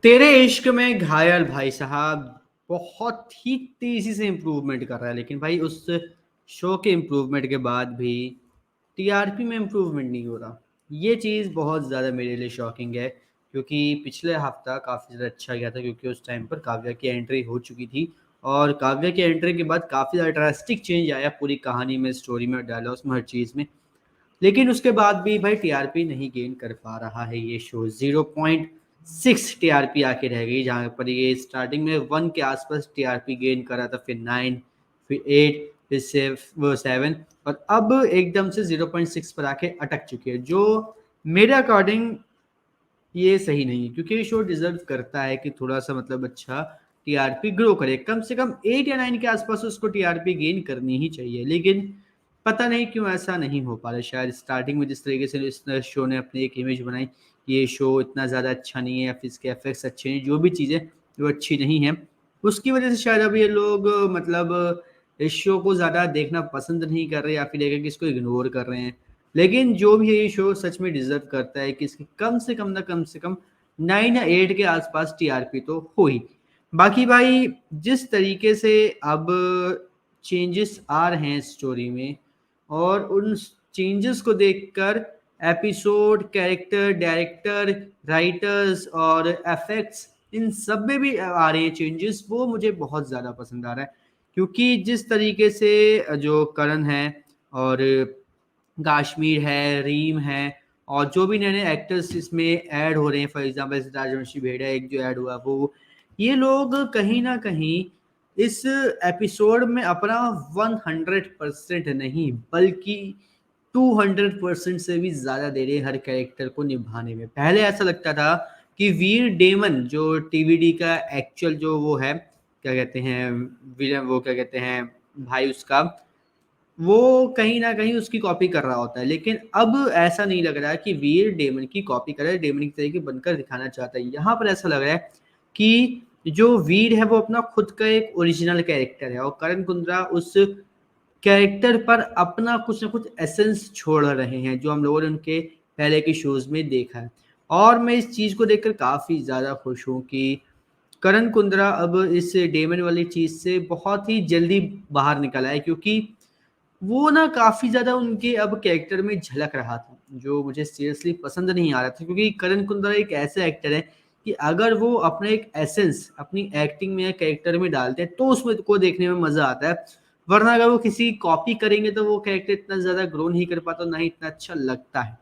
तेरे इश्क में घायल भाई साहब बहुत ही तेजी से इम्प्रूवमेंट कर रहा है, लेकिन भाई उस शो के इम्प्रूवमेंट के बाद भी टीआरपी में इम्प्रूवमेंट नहीं हो रहा। ये चीज़ बहुत ज़्यादा मेरे लिए शॉकिंग है, क्योंकि पिछले हफ्ता काफ़ी ज़्यादा अच्छा गया था, क्योंकि उस टाइम पर काव्या की एंट्री हो चुकी थी। और काव्या की एंट्री के बाद काफ़ी ज़्यादा ड्रास्टिक चेंज आया पूरी कहानी में, स्टोरी में, डायलॉग्स में, हर चीज़ में। लेकिन उसके बाद भी भाई टीआरपी नहीं गेन कर पा रहा है ये शो। 0.6 टीआरपी आके रह गई, जहाँ पर ये स्टार्टिंग में 1 के आसपास टीआरपी गेन करा था, फिर 9, फिर 8, फिर 7, और अब एकदम से 0.6 पर आके अटक चुकी है, जो मेरे अकॉर्डिंग ये सही नहीं है, क्योंकि ये शो डिजर्व करता है कि थोड़ा सा मतलब अच्छा टीआरपी ग्रो करे। कम से कम 8 या 9 के आसपास उसको टीआरपी गेन करनी ही चाहिए, लेकिन पता नहीं क्यों ऐसा नहीं हो पा रहा। शायद स्टार्टिंग में जिस तरीके से इस शो ने अपनी एक इमेज बनाई, ये शो इतना ज़्यादा अच्छा नहीं है, या फिर इसके इफेक्ट्स अच्छे नहीं, जो भी चीज़ें वो अच्छी नहीं है, उसकी वजह से शायद अब ये लोग मतलब इस शो को ज़्यादा देखना पसंद नहीं कर रहे, या फिर एक इसको इग्नोर कर रहे हैं। लेकिन जो भी है, ये शो सच में डिजर्व करता है कि इसकी कम से कम 9 या 8 के आसपास टीआरपी तो हो ही। बाकी भाई जिस तरीके से अब चेंजेस आ रहे हैं स्टोरी में, और उन चेंजेस को देखकर एपिसोड, कैरेक्टर, डायरेक्टर, राइटर्स और इफेक्ट्स, इन सब में भी आ रहे हैं चेंजेस, वो मुझे बहुत ज़्यादा पसंद आ रहा है। क्योंकि जिस तरीके से जो करण है, और काश्मीर है, रीम है, और जो भी नए नए एक्टर्स इसमें ऐड हो रहे हैं, फॉर एग्जाम्पल राजवंशी भेड़िया एक जो ऐड हुआ, वो ये लोग कहीं ना कहीं इस एपिसोड में अपना 100% नहीं बल्कि 200% से भी ज्यादा दे रहे हैं हर कैरेक्टर को निभाने में। पहले ऐसा लगता था कि वीर डेमन जो टीवीडी का एक्चुअल जो वो है, क्या कहते हैं विलन, वो क्या कहते हैं भाई उसका, वो कहीं ना कहीं उसकी कॉपी कर रहा होता है। लेकिन अब ऐसा नहीं लग रहा है कि वीर डेमन की कॉपी कर रहा है, डेमन की तरीके बनकर दिखाना चाहता है। यहाँ पर ऐसा लग रहा है कि जो वीर है वो अपना खुद का एक ओरिजिनल कैरेक्टर है, और करण कुंद्रा उस कैरेक्टर पर अपना कुछ ना कुछ एसेंस छोड़ रहे हैं, जो हम लोगों ने उनके पहले के शोज में देखा है। और मैं इस चीज को देखकर काफी ज्यादा खुश हूँ कि करण कुंद्रा अब इस डेमन वाली चीज से बहुत ही जल्दी बाहर निकला है, क्योंकि वो ना काफी ज्यादा उनके अब कैरेक्टर में झलक रहा था, जो मुझे सीरियसली पसंद नहीं आ रहा था। क्योंकि करण कुंद्रा एक ऐसा एक्टर है कि अगर वो अपना एक एसेंस अपनी एक्टिंग में या कैरेक्टर में डालते हैं तो उसमें को देखने में मजा आता है, वरना अगर वो किसी कॉपी करेंगे तो वो कैरेक्टर इतना ज्यादा ग्रो नहीं कर पाता, ना ही इतना अच्छा लगता है।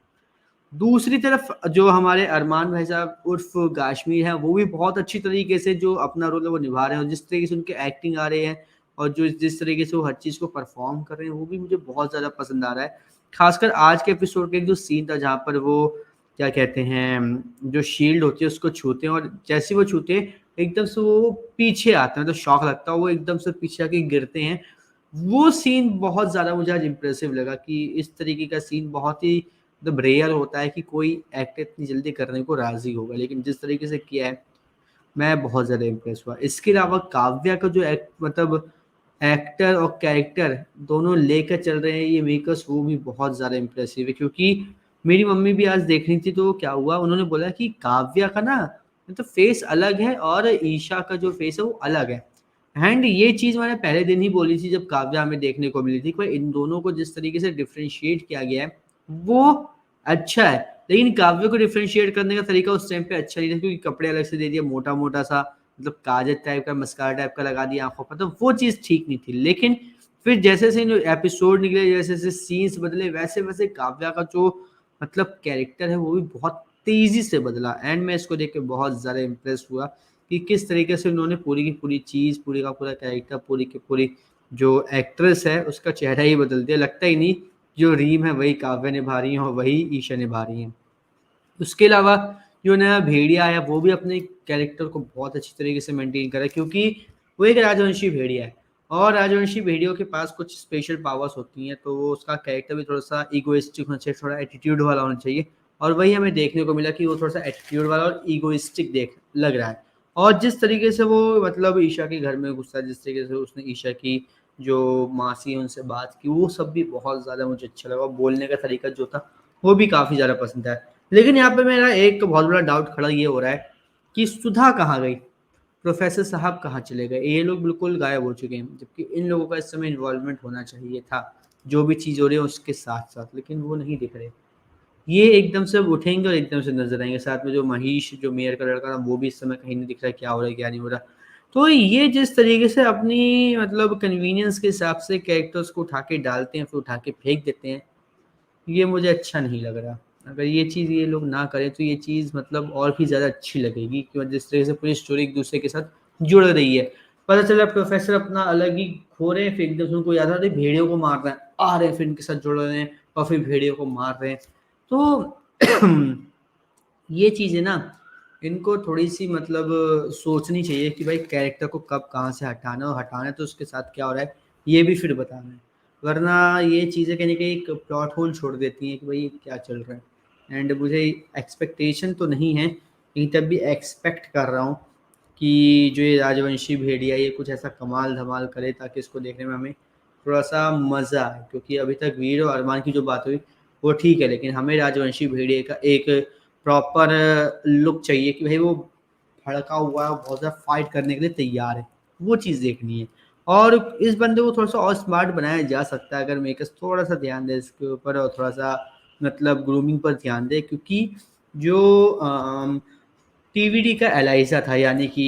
दूसरी तरफ जो हमारे अरमान भाई साहब उर्फ काश्मीर है, वो भी बहुत अच्छी तरीके से जो अपना रोल है वो निभा रहे हैं, और जिस तरीके से उनके एक्टिंग आ रहे हैं, और जो जिस तरीके से वो हर चीज़ को परफॉर्म कर रहे हैं, वो भी मुझे बहुत ज़्यादा पसंद आ रहा है। खासकर आज के एपिसोड का एक जो सीन था, जहाँ पर वो क्या कहते हैं जो शील्ड होती है उसको छूते हैं, और जैसे वो छूते हैं एकदम से वो पीछे आते हैं, तो शौक लगता है, वो एकदम से पीछे आके गिरते हैं। वो सीन बहुत ज़्यादा मुझे आज इम्प्रेसिव लगा कि इस तरीके का सीन बहुत ही मतलब रेयर होता है कि कोई एक्ट इतनी जल्दी करने को राजी होगा, लेकिन जिस तरीके से किया है मैं बहुत ज़्यादा इम्प्रेस हुआ। इसके अलावा काव्या का जो एक्ट मतलब एक्टर और कैरेक्टर दोनों लेकर चल रहे हैं ये मेकर्स, वो भी बहुत ज़्यादा इम्प्रेसिव है। क्योंकि मेरी मम्मी भी आज देख रही थी, तो क्या हुआ, उन्होंने बोला कि काव्या का ना मतलब फेस अलग है और ईशा का जो फेस है वो अलग है। एंड ये चीज़ मैंने पहले दिन ही बोली थी जब काव्या हमें देखने को मिली थी कि इन दोनों को जिस तरीके से डिफ्रेंशिएट किया गया है वो अच्छा है। लेकिन काव्य को डिफरेंशिएट करने का तरीका उस टाइम पे अच्छा नहीं था, क्योंकि कपड़े अलग से दे दिए, मोटा मोटा सा मतलब काजल टाइप का, मस्कारा टाइप का लगा दिया आंखों पर, तो वो चीज़ ठीक नहीं थी। लेकिन फिर जैसे जैसे एपिसोड निकले, जैसे जैसे सीन्स बदले, वैसे वैसे काव्या का जो मतलब कैरेक्टर है वो भी बहुत तेजी से बदला। एंड मैं इसको देख के बहुत ज़्यादा इम्प्रेस हुआ कि किस तरीके से उन्होंने पूरी की पूरी चीज़, पूरी का पूरा कैरेक्टर, पूरी की पूरी जो एक्ट्रेस है उसका चेहरा ही बदल दिया। लगता ही नहीं जो रीम है वही काव्य निभा रही है और वही ईशा निभा रही है। उसके अलावा जो नया भेड़िया है वो भी अपने कैरेक्टर को बहुत अच्छी तरीके से मेंटेन करा, क्योंकि वो एक राजवंशी भेड़िया है, और राजवंशी भेड़ियों के पास कुछ स्पेशल पावर्स होती हैं, तो वो उसका कैरेक्टर भी थोड़ा सा इगोइस्टिक होना चाहिए, थोड़ा एटीट्यूड वाला होना चाहिए। और वही हमें देखने को मिला कि वो थोड़ा सा एटीट्यूड वाला और इगोइस्टिक देख लग रहा है। और जिस तरीके से वो मतलब ईशा के घर में घुसा, जिस तरीके से उसने ईशा की जो मासी है उनसे बात की, वो सब भी बहुत ज़्यादा मुझे अच्छा लगा। बोलने का तरीका जो था वो भी काफ़ी ज़्यादा पसंद है। लेकिन यहाँ पे मेरा एक बहुत बड़ा डाउट खड़ा ये हो रहा है कि सुधा कहाँ गई, प्रोफेसर साहब कहाँ चले गए, ये लोग बिल्कुल गायब हो चुके हैं, जबकि इन लोगों का इस समय इन्वॉल्वमेंट होना चाहिए था, जो भी चीज़ हो रही है उसके साथ साथ, लेकिन वो नहीं दिख रहे। ये एकदम से अब उठेंगे और एकदम से नजर आएंगे, साथ में जो महीश जो मेयर का लड़का था वो भी इस समय कहीं नहीं दिख रहा है, क्या हो रहा है क्या नहीं हो रहा। तो ये जिस तरीके से अपनी मतलब कन्वीनियंस के हिसाब से कैरेक्टर्स को उठा के डालते हैं फिर उठा के फेंक देते हैं, ये मुझे अच्छा नहीं लग रहा। अगर ये चीज़ ये लोग ना करें तो ये चीज़ मतलब और भी ज़्यादा अच्छी लगेगी, कि जिस तरह से पूरी स्टोरी एक दूसरे के साथ जुड़ रही है। पता चला प्रोफेसर अपना अलग ही खो रहे हैं, फिर एकदम से उनको याद आता है भेड़ियों को मार रहे हैं, आ रहे हैं फिर इनके साथ जुड़ रहे हैं और फिर भेड़ियों को मार रहे हैं। तो ये चीज़ें ना इनको थोड़ी-सी मतलब सोचनी चाहिए कि भाई कैरेक्टर को कब कहाँ से हटाना है, और हटाना है तो उसके साथ क्या हो रहा है, ये भी फिर बताना है। वरना ये चीज़ें कहीं न कहीं एक प्लॉट होल छोड़ देती हैं कि भाई क्या चल रहा है। एंड मुझे एक्सपेक्टेशन तो नहीं है, लेकिन तब भी एक्सपेक्ट कर रहा हूँ कि जो ये राजवंशी भेड़िया ये कुछ ऐसा कमाल-धमाल करे ताकि इसको देखने में हमें थोड़ा-सा मज़ा आए। क्योंकि अभी तक वीर और अरमान की जो बात हुई वो ठीक है, लेकिन हमें राजवंशी भेड़िए का एक प्रॉपर लुक चाहिए कि भाई वो भड़का हुआ है, बहुत ज़्यादा फाइट करने के लिए तैयार है, वो चीज़ देखनी है। और इस बंदे को थोड़ा-सा और स्मार्ट बनाया जा सकता है अगर मेकर्स थोड़ा-सा ध्यान दें इसके ऊपर और थोड़ा-सा मतलब ग्रूमिंग पर ध्यान दें, क्योंकि जो टीवीडी का एलाइज़ा था, यानी कि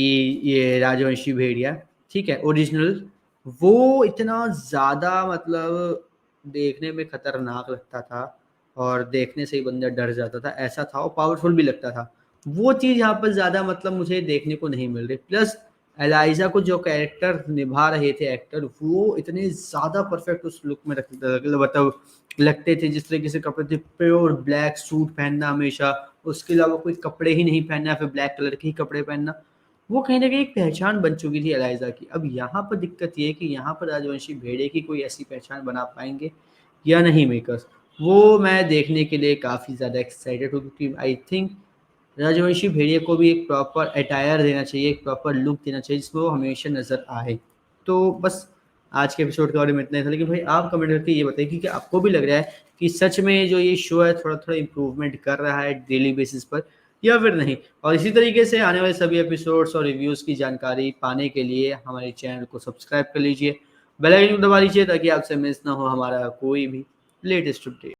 ये राजवंशी भेड़िया, ठीक है? ओरिजिनल, वो इतना ज़्यादा मतलब देखने में खतरनाक लगता था और देखने से ही बंदा डर जाता था, ऐसा था, और पावरफुल भी लगता था। वो चीज़ यहाँ पर ज़्यादा मतलब मुझे देखने को नहीं मिल रही। प्लस एलाइज़ा को जो कैरेक्टर निभा रहे थे एक्टर, वो इतने ज़्यादा परफेक्ट उस लुक में मतलब लगते थे, जिस तरीके से कपड़े थे, प्योर ब्लैक सूट पहनना हमेशा, उसके अलावा कोई कपड़े ही नहीं पहनना, फिर ब्लैक कलर के ही कपड़े पहनना, वो कहीं न कहीं एक पहचान बन चुकी थी एलाइज़ा की। अब यहाँ पर दिक्कत ये है कि यहाँ पर राजवंशी भेड़िए की कोई ऐसी पहचान बना पाएँगे या नहीं मेकर्स, वो मैं देखने के लिए काफ़ी ज़्यादा एक्साइटेड हूँ, क्योंकि आई थिंक राजवंशी भेड़िए को भी एक प्रॉपर अटायर देना चाहिए, एक प्रॉपर लुक देना चाहिए जिसमें वो हमेशा नज़र आए। तो बस आज के एपिसोड के बारे में इतना ही था, लेकिन भाई आप कमेंट करके ये बताइए कि क्या आपको भी लग रहा है कि सच में जो ये शो है थोड़ा-थोड़ा इम्प्रूवमेंट कर रहा है डेली बेसिस पर, या फिर नहीं? और इसी तरीके से आने वाले सभी एपिसोड्स और रिव्यूज़ की जानकारी पाने के लिए हमारे चैनल को सब्सक्राइब कर लीजिए, बेल आइकन को दबा लीजिए ताकि आपसे मिस ना हो हमारा कोई भी लेटेस्ट अपडेट।